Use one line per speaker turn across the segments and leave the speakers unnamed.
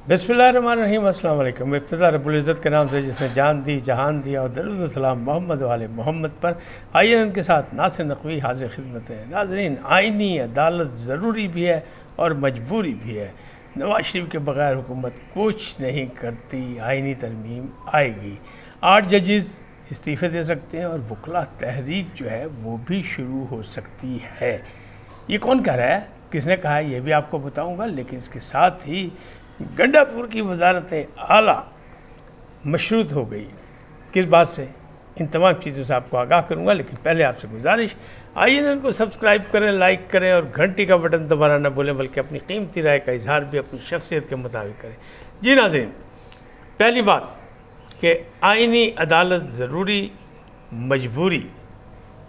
बिस्मिल्लाहिर्रहमानिर्रहीम, अस्सलाम वालेकुम। इब्तिदा रब्बुल इज़्ज़त के नाम से जिसने जान दी, जहान दिया, और दरूद सलाम मोहम्मद वाले मोहम्मद पर। आइए उनके साथ नासिर नकवी हाजिर खिदमत है। नाज़रीन, आइनी अदालत ज़रूरी भी है और मजबूरी भी है। नवाज शरीफ के बग़ैर हुकूमत कुछ नहीं करती। आइनी तरमीम आएगी, 8 जजेस इस्तीफ़े दे सकते हैं और वकला तहरीक जो है वो भी शुरू हो सकती है। ये कौन कह रहा है, किसने कहा है, ये भी आपको बताऊंगा। लेकिन इसके साथ ही गंडापुर की वजारत आला मशरूत हो गई। किस बात से, इन तमाम चीज़ों से आपको आगाह करूंगा। लेकिन पहले आपसे गुजारिश, आइए ना इनको सब्सक्राइब करें, लाइक करें और घंटी का बटन दबाना न भूलें, बल्कि अपनी कीमती राय का इजहार भी अपनी शख्सियत के मुताबिक करें। जी नाज़रीन, पहली बात कि आइनी अदालत ज़रूरी मजबूरी,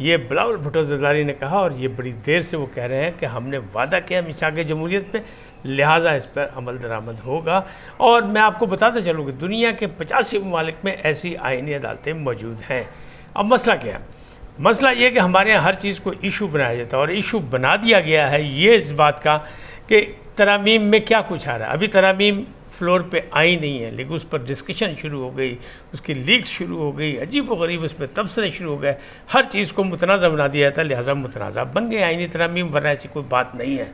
ये बिलावल भुट्टो ज़रदारी ने कहा, और ये बड़ी देर से वो कह रहे हैं कि हमने वादा किया मिसाक़ जमहूरियत पे, लिहाजा इस पर अमल दरामद होगा। और मैं आपको बताता चलूँ कि दुनिया के 85 ममालिक में ऐसी आइनी अदालतें मौजूद हैं। अब मसला क्या है? मसला ये कि हमारे यहाँ हर चीज़ को इशू बनाया जाता है, और इशू बना दिया गया है ये इस बात का कि तरामीम में क्या कुछ आ रहा है। अभी तरामीम फ्लोर पे आई नहीं है, लेकिन उस पर डिस्कशन शुरू हो गई, उसकी लीक शुरू हो गई, अजीब व गरीब उस पर तबसरे शुरू हो गए, हर चीज़ को मुतनाज़ा बना दिया जाता है, लिहाजा मुतनाज़ा बन गए आइनी तरामीम, वरना ऐसी कोई बात नहीं है।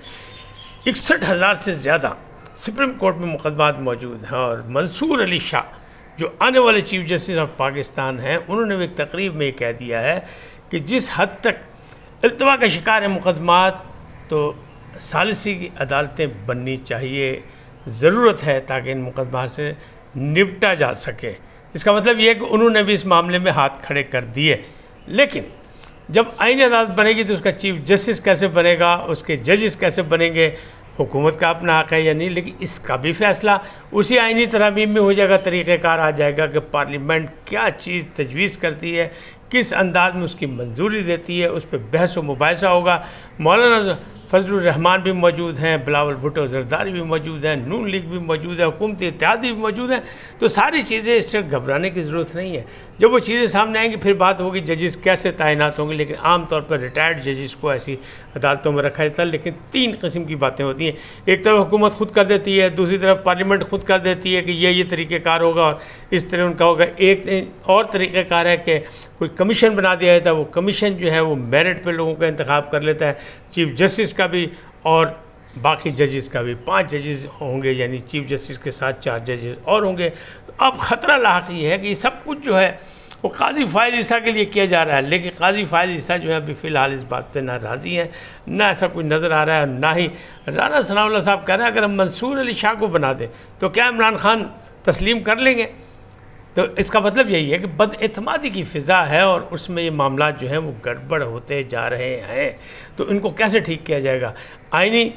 61,000 से ज़्यादा सुप्रीम कोर्ट में मुकदमात मौजूद हैं। और मंसूर अली शाह जो आने वाले चीफ जस्टिस ऑफ पाकिस्तान हैं, उन्होंने भी एक तकरीब में कह दिया है कि जिस हद तक इल्तवा का शिकार है मुकदमात, तो सालिसी की अदालतें बननी चाहिए, ज़रूरत है, ताकि इन मुकदमा से निपटा जा सके। इसका मतलब ये है कि उन्होंने भी इस मामले में हाथ खड़े कर दिए। लेकिन जब आइनी अदालत बनेगी तो उसका चीफ जस्टिस कैसे बनेगा, उसके जजेस कैसे बनेंगे, हुकूमत का अपना हक़ है या नहीं, लेकिन इसका भी फ़ैसला उसी आइनी तरामीम में हो जाएगा। तरीक़ेकार आ जाएगा कि पार्लियामेंट क्या चीज़ तजवीज़ करती है, किस अंदाज में उसकी मंजूरी देती है, उस पर बहस व मुबाहिसा होगा। मौलाना फजलुर रहमान भी मौजूद हैं, बिलावल भुट्टो ज़रदारी भी मौजूद हैं, नून लीग भी मौजूद है, हुकूमती इत्तेहादी भी मौजूद हैं। तो सारी चीज़ें, इससे घबराने की ज़रूरत नहीं है। जब वो चीज़ें सामने आएंगी फिर बात होगी जजेस कैसे तैनात होंगे। लेकिन आम तौर पर रिटायर्ड जजेस को ऐसी अदालतों में रखा जाता है। लेकिन 3 किस्म की बातें होती हैं, एक तरफ हुकूमत खुद कर देती है, दूसरी तरफ पार्लियामेंट खुद कर देती है कि ये तरीक़ेकार होगा और इस तरह उनका होगा। एक और तरीक़ेकार है कि कोई कमीशन बना दिया जाता है, वो कमीशन जो है वो मेरिट पे लोगों का इंतखाब कर लेता है, चीफ जस्टिस का भी और बाकी जजेस का भी। 5 जजेस होंगे, यानी चीफ जस्टिस के साथ 4 जजेस और होंगे। तो अब ख़तरा लाहक ये है कि ये सब कुछ जो है वो काजी फ़ाइज़ ईसा के लिए किया जा रहा है। लेकिन काजी फ़ाइज़ ईसा जो है अभी फ़िलहाल इस बात पे ना राज़ी हैं, ना ऐसा कुछ नज़र आ रहा है, ना ही राना सनाउल्लाह साहब कह रहे हैं अगर हम मंसूर अली शाह को बना दें तो क्या इमरान खान तस्लीम कर लेंगे। तो इसका मतलब यही है कि बदएतमादी की फ़िज़ा है और उसमें ये मामला जो है वो गड़बड़ होते जा रहे हैं। तो इनको कैसे ठीक किया जाएगा? आइनी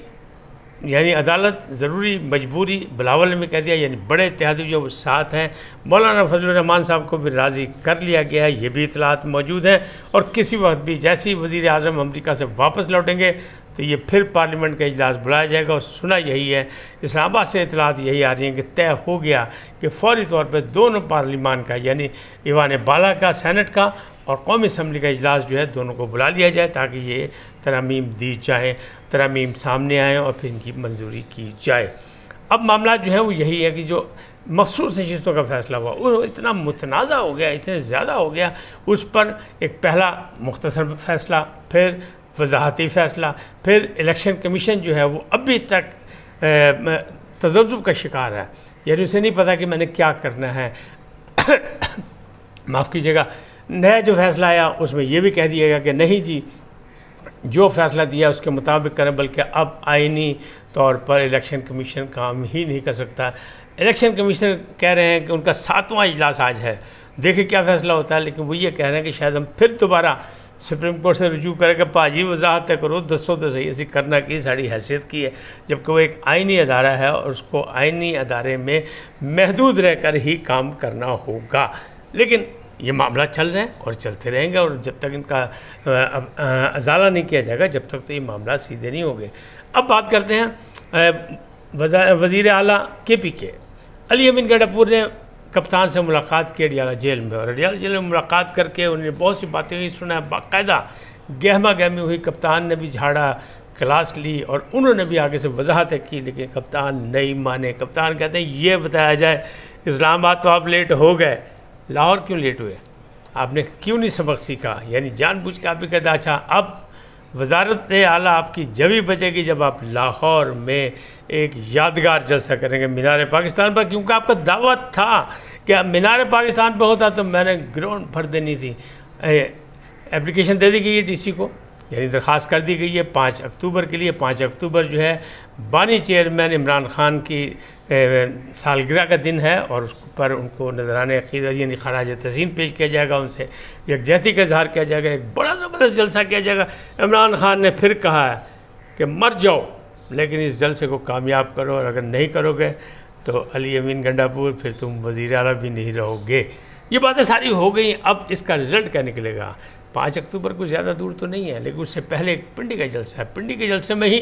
यानी अदालत ज़रूरी मजबूरी, बिलावल ने भी कह दिया, यानी बड़े इत्तेहादी जो वो साथ हैं। मौलाना फजलुर रहमान साहब को भी राज़ी कर लिया गया है, ये भी इतलात मौजूद हैं। और किसी वक्त भी जैसे ही वज़ीर आज़म अमरीका से वापस लौटेंगे तो ये फिर पार्लियामेंट का इजलास बुलाया जाएगा। और सुना यही है, इस्लामाबाद से इतलात यही आ रही हैं कि तय हो गया कि फ़ौरी तौर पर दोनों पार्लियामान का, यानी ईवान बाला का, सेनेट का और कौमी असम्बली का इजलास जो है दोनों को बुला लिया जाए, ताकि ये तरामीम दी जाए, तरामीम सामने आएँ और फिर इनकी मंजूरी की जाए। अब मामला जो है वो यही है कि जो मखसूस नशिस्तों का फ़ैसला हुआ वो इतना मुतनाज़ा हो गया, इतने ज़्यादा हो गया, उस पर एक पहला मुख्तसर फ़ैसला, फिर वजाहती फ़ैसला, फिर इलेक्शन कमीशन जो है वो अभी तक तज़ब्ज़ुब का शिकार है, यानी उसे नहीं पता कि मैंने क्या करना है। माफ़ कीजिएगा, नया जो फ़ैसला आया उसमें यह भी कह दिया गया कि नहीं जी, जो फ़ैसला दिया उसके मुताबिक करें, बल्कि अब आइनी तौर पर इलेक्शन कमीशन काम ही नहीं कर सकता। इलेक्शन कमीशन कह रहे हैं कि उनका 7वां इजलास आज है, देखिए क्या फ़ैसला होता है। लेकिन वो ये कह रहे हैं कि शायद हम फिर दोबारा सुप्रीम कोर्ट से रुजू करें कि भाजी वजाहत करो, दसो तो सही ऐसी करना की साड़ी हैसियत की है, जबकि वो एक आइनी अदारा है और उसको आइनी अदारे में महदूद रहकर ही काम करना होगा। लेकिन ये मामला चल रहे हैं और चलते रहेंगे, और जब तक इनका अजाला नहीं किया जाएगा जब तक तो ये मामला सीधे नहीं होंगे। अब बात करते हैं वज़ीर आला KPK अली अमीन गंडापुर ने कप्तान से मुलाकात की अडियाला जेल में, और अडियाला जेल में मुलाकात करके उन्होंने बहुत सी बातें हुई, सुना, बाकायदा गहमा गहमी हुई। कप्तान ने भी झाड़ा, क्लास ली और उन्होंने भी आगे से वजाहतें की, लेकिन कप्तान नहीं माने। कप्तान कहते हैं ये बताया जाए, इस्लामाबाद तो आप लेट हो गए, लाहौर क्यों लेट हुए, आपने क्यों नहीं सबक सीखा? यानी जानबूझ के आप भी कहते अच्छा अब वजारत आला आपकी जब ही बचेगी जब आप लाहौर में एक यादगार जलसा करेंगे मीनार पाकिस्तान पर, क्योंकि आपका दावा था कि मीनार पाकिस्तान पर होता तो मैंने ग्राउंड भर देनी थी। एप्लीकेशन दे दी गई है डीसी को, यानी दरख्वास्त कर दी गई है 5 अक्टूबर के लिए। 5 अक्टूबर जो है बानी चेयरमैन इमरान खान की सालगिरह का दिन है और उस पर उनको नजराने अक़ीदत यानी खराज तज़ीम पेश किया जाएगा, उनसे यकजहती का इजहार किया जाएगा, एक बड़ा ज़बरदस्त जलसा किया जाएगा। इमरान खान ने फिर कहा है कि मर जाओ लेकिन इस जलसे को कामयाब करो, और अगर नहीं करोगे तो अली अमीन गंडापुर फिर तुम वज़ीर आला भी नहीं रहोगे। ये बातें सारी हो गई। अब इसका रिज़ल्ट क्या निकलेगा? 5 अक्टूबर को ज़्यादा दूर तो नहीं है, लेकिन उससे पहले एक पिंडी का जलसा है। पिंडी के जलसे में ही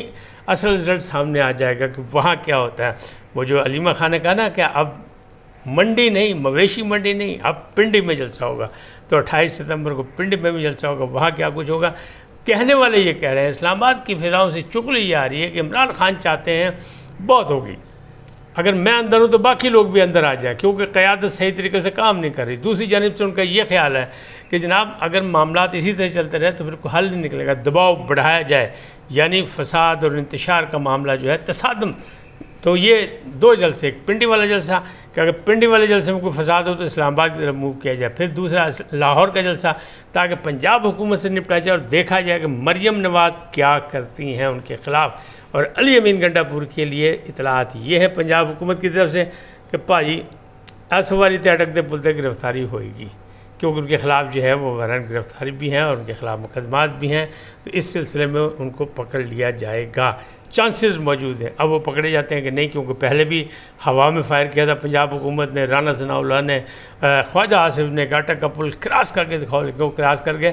असल रिज़ल्ट सामने आ जाएगा कि वहाँ क्या होता है। वो जो अलीमा खान ने कहा ना कि अब मंडी नहीं, मवेशी मंडी नहीं, अब पिंडी में जलसा होगा, तो 28 सितंबर को पिंडी में भी जलसा होगा। वहाँ क्या कुछ होगा, कहने वाले ये कह रहे हैं, इस्लामाबाद की फिजाओं से चुगली ये आ रही है कि इमरान खान चाहते हैं बहुत होगी, अगर मैं अंदर हूँ तो बाकी लोग भी अंदर आ जाए, क्योंकि क़यादत सही तरीके से काम नहीं कर रही। दूसरी जानिब से उनका ये ख्याल है कि जनाब अगर मामलात इसी तरह चलते रहे तो फिर कोई हल नहीं निकलेगा, दबाव बढ़ाया जाए, यानी फसाद और इंतशार का मामला जो है तसादम। तो ये 2 जलसे, एक पिंडी वाला जलसा कि अगर पिंडी वाले जलसे में कोई फसाद हो तो इस्लामाबाद की तरफ मूव किया जाए, फिर दूसरा लाहौर का जलसा ताकि पंजाब हुकूमत से निपटा जाए और देखा जाए कि मरियम नवाज़ क्या करती हैं उनके ख़िलाफ़। और अली अमीन गंडापुर के लिए इतलात ये है पंजाब हुकूमत की तरफ से कि भाई असवारी ते अटकते पुलते गिरफ्तारी होएगी, क्योंकि उनके ख़िलाफ़ जो है वो वरन गिरफ्तारी भी हैं और उनके ख़िलाफ़ मुकदमात भी हैं, तो इस सिलसिले में उनको पकड़ लिया जाएगा, चांसेस मौजूद हैं। अब वो पकड़े जाते हैं कि नहीं, क्योंकि पहले भी हवा में फायर किया था पंजाब हुकूमत ने, राना सनाउल्लाह ने, ख्वाजा आसिफ ने, गाटा का पुल क्रॉस करके दिखाओ, लेकिन वो क्रॉस कर गए।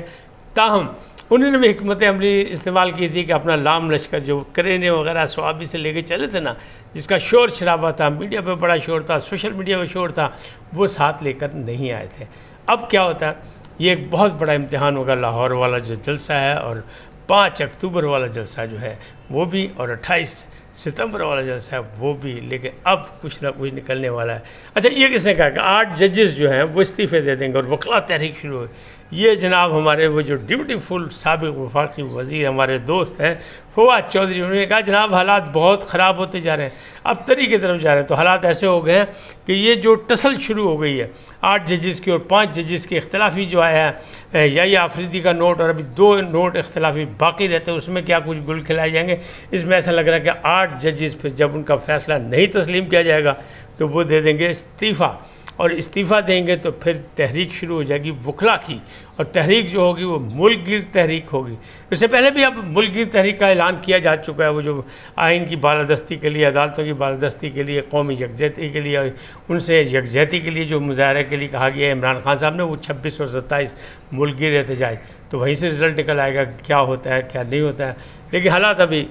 ताहम उन्होंने भी हिकमत अमली इस्तेमाल की थी कि अपना लाम लश्कर जो करेने वगैरह स्वाबी से लेके चले थे ना, जिसका शोर शराबा था, मीडिया पे बड़ा शोर था, सोशल मीडिया पे शोर था, वो साथ लेकर नहीं आए थे। अब क्या होता है, ये एक बहुत बड़ा इम्तिहान होगा लाहौर वाला जो जलसा है, और 5 अक्टूबर वाला जलसा जो है वो भी, और 28 सितंबर वाला जलसा है वो भी। लेकिन अब कुछ ना कुछ निकलने वाला है। अच्छा, ये किसने कहा कि 8 जजेस जो हैं वो इस्तीफ़े दे देंगे और वकला तहरीक शुरू हो। ये जनाब हमारे वो जो ड्यूटीफुल साबिक़ वफाकी वज़ीर हमारे दोस्त हैं फवाद चौधरी, उन्होंने कहा जनाब हालात बहुत ख़राब होते जा रहे हैं, अब तरी की तरफ जा रहे हैं। तो हालात ऐसे हो गए हैं कि ये जो टसल शुरू हो गई है 8 जजेस की और 5 जजेस की इख्तलाफी जो आया है, या ये आफरीदी का नोट और अभी 2 नोट इख्तलाफी बाकी रहते हैं, उसमें क्या कुछ गुल खिलाए जाएंगे। इसमें ऐसा लग रहा है कि 8 जजेस पर जब उनका फ़ैसला नहीं तस्लीम किया जाएगा तो वो दे देंगे इस्तीफ़ा, और इस्तीफ़ा देंगे तो फिर तहरीक शुरू हो जाएगी वकला की, और तहरीक जो होगी वो मुल्कगिर तहरीक होगी। इससे पहले भी अब मुल्कगिर तहरीक का ऐलान किया जा चुका है, वो जो आइन की बालादस्ती के लिए, अदालतों की बालादस्ती के लिए, कौमी यकजहती के लिए, उनसे यकजहती के लिए जो मुजाहरे के लिए कहा गया है इमरान खान साहब ने, वो 26 और 27 मुल्कगिर एहतजाज, तो वहीं से रिज़ल्ट निकल आएगा कि क्या होता है क्या नहीं होता है। लेकिन हालात अभी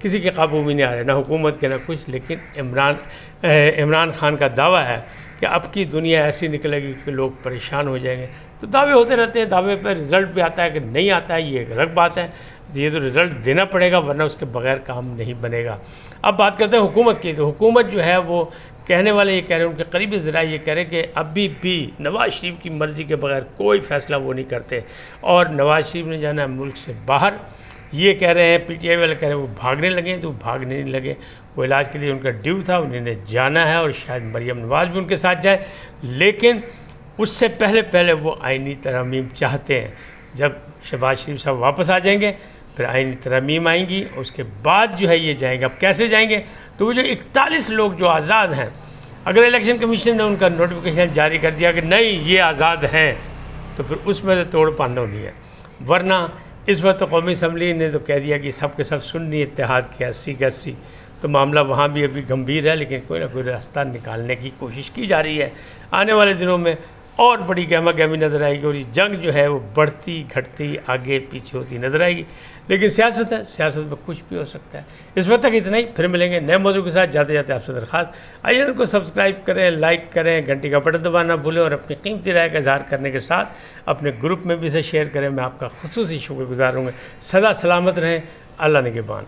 किसी के काबू में नहीं आ रहे, ना हुकूमत के ना कुछ। लेकिन इमरान खान का दावा है कि अब की दुनिया ऐसी निकलेगी कि लोग परेशान हो जाएंगे। तो दावे होते रहते हैं, दावे पर रिज़ल्ट भी आता है कि नहीं आता है, ये एक अलग बात है। ये तो रिज़ल्ट देना पड़ेगा, वरना उसके बगैर काम नहीं बनेगा। अब बात करते हैं हुकूमत की। तो हुकूमत जो है वो कहने वाले ये कह रहे हैं, उनके करीबी ज़रा ये कह रहे हैं कि अभी भी नवाज़ शरीफ की मर्ज़ी के बगैर कोई फ़ैसला वो नहीं करते, और नवाज़ शरीफ ने जाना है मुल्क से बाहर। ये कह रहे हैं, PTI वाले कह रहे हैं वो भागने लगे, तो भागने नहीं लगे, वो इलाज के लिए उनका ड्यू था, उन्होंने जाना है, और शायद मरियम नवाज़ भी उनके साथ जाए। लेकिन उससे पहले वो आइनी तरमीम चाहते हैं। जब शहबाज शरीफ साहब वापस आ जाएंगे फिर आइनी तरमीम आएंगी, उसके बाद जो है ये जाएंगे। अब कैसे जाएंगे, तो वो जो 41 लोग जो आज़ाद हैं, अगर इलेक्शन कमीशन ने उनका नोटिफिकेशन जारी कर दिया कि नहीं ये आज़ाद हैं, तो फिर उसमें से तोड़ पाना होनी है। वरना इस वक्त तो कौमी असम्बली ने तो कह दिया कि सब के सब सुन्नी इत्तेहाद के 80 के 80, तो मामला वहाँ भी अभी गंभीर है, लेकिन कोई ना कोई रास्ता निकालने की कोशिश की जा रही है। आने वाले दिनों में और बड़ी गहमा गहमी नज़र आएगी, और ये जंग जो है वो बढ़ती घटती आगे पीछे होती नज़र आएगी। लेकिन सियासत है, सियासत में कुछ भी हो सकता है। इस वक्त तक इतना ही, फिर मिलेंगे नए मौजू के साथ। जाते जाते आपसे दरख्वास्त, आइए उनको सब्सक्राइब करें, लाइक करें, घंटी का बटन दबाना भूलें, और अपनी कीमती राय का इजहार करने के साथ अपने ग्रुप में भी इसे शेयर करें। मैं आपका खुसूसी शुक्रगुजार हूँगा। सदा सलामत रहें, अल्लाह निगहबान।